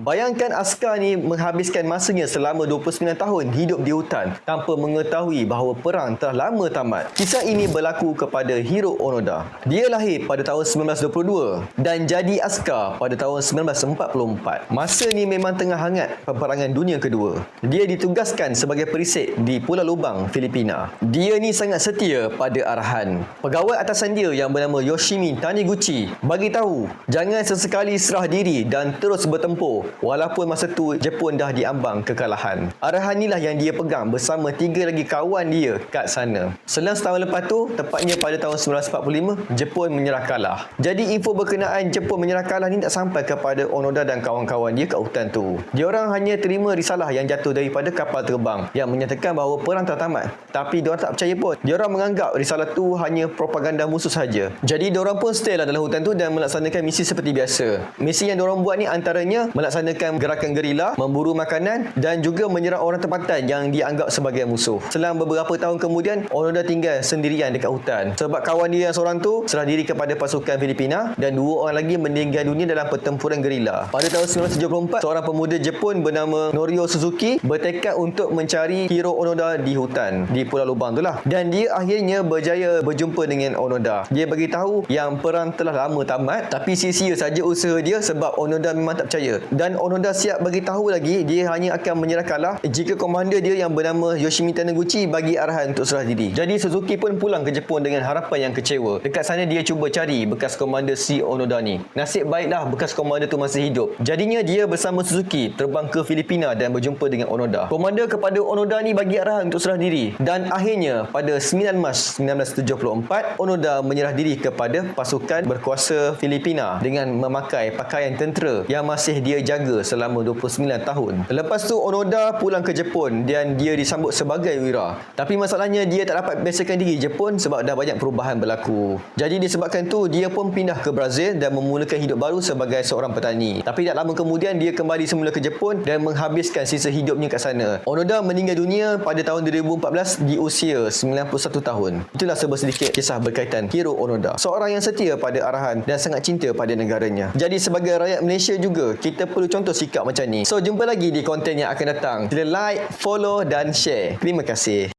Bayangkan askar ni menghabiskan masanya selama 29 tahun hidup di hutan tanpa mengetahui bahawa perang telah lama tamat. Kisah ini berlaku kepada Hiro Onoda. Dia lahir pada tahun 1922 dan jadi askar pada tahun 1944. Masa ni memang tengah hangat peperangan dunia kedua. Dia ditugaskan sebagai perisik di Pulau Lubang, Filipina. Dia ni sangat setia pada arahan. Pegawai atasan dia yang bernama Yoshimi Taniguchi bagi tahu jangan sesekali serah diri dan terus bertempur walaupun masa tu Jepun dah diambang kekalahan. Arahan inilah yang dia pegang bersama 3 lagi kawan dia kat sana. Selang setahun lepas tu, tepatnya pada tahun 1945, Jepun menyerah kalah. Jadi info berkenaan Jepun menyerah kalah ni tak sampai kepada Onoda dan kawan-kawan dia kat hutan tu. Diorang hanya terima risalah yang jatuh daripada kapal terbang yang menyatakan bahawa perang telah tamat. Tapi diorang tak percaya pun. Diorang menganggap risalah tu hanya propaganda musuh saja. Jadi diorang pun stay lah dalam hutan tu dan melaksanakan misi seperti biasa. Misi yang diorang buat ni antaranya melaksanakan gerakan gerila, memburu makanan dan juga menyerang orang tempatan yang dianggap sebagai musuh. Selang beberapa tahun kemudian, Onoda tinggal sendirian dekat hutan sebab kawan dia yang seorang tu serah diri kepada pasukan Filipina dan 2 orang lagi meninggal dunia dalam pertempuran gerila. Pada tahun 1974, seorang pemuda Jepun bernama Norio Suzuki bertekad untuk mencari Hiro Onoda di hutan di Pulau Lubang tu lah, dan dia akhirnya berjaya berjumpa dengan Onoda. Dia bagi tahu yang perang telah lama tamat, tapi sia-sia saja usaha dia sebab Onoda memang tak percaya, dan Onoda siap bagi tahu lagi dia hanya akan menyerah kalah jika komander dia yang bernama Yoshimi Taniguchi bagi arahan untuk serah diri. Jadi Suzuki pun pulang ke Jepun dengan harapan yang kecewa. Dekat sana dia cuba cari bekas komander si Onoda ni. Nasib baiklah bekas komander tu masih hidup. Jadinya dia bersama Suzuki terbang ke Filipina dan berjumpa dengan Onoda. Komander kepada Onoda ni bagi arahan untuk serah diri, dan akhirnya pada 9 Mac 1974 Onoda menyerah diri kepada pasukan berkuasa Filipina dengan memakai pakaian tentera yang masih dia jaga selama 29 tahun. Lepas tu Onoda pulang ke Jepun dan dia disambut sebagai wira. Tapi masalahnya dia tak dapat biasakan diri Jepun sebab dah banyak perubahan berlaku. Jadi disebabkan tu dia pun pindah ke Brazil dan memulakan hidup baru sebagai seorang petani. Tapi tak lama kemudian dia kembali semula ke Jepun dan menghabiskan sisa hidupnya kat sana. Onoda meninggal dunia pada tahun 2014 di usia 91 tahun. Itulah sedikit kisah berkaitan Hiro Onoda, seorang yang setia pada arahan dan sangat cinta pada negaranya. Jadi sebagai rakyat Malaysia juga, kita perlu contoh sikap macam ni. So jumpa lagi di konten yang akan datang. Sila like, follow dan share. Terima kasih.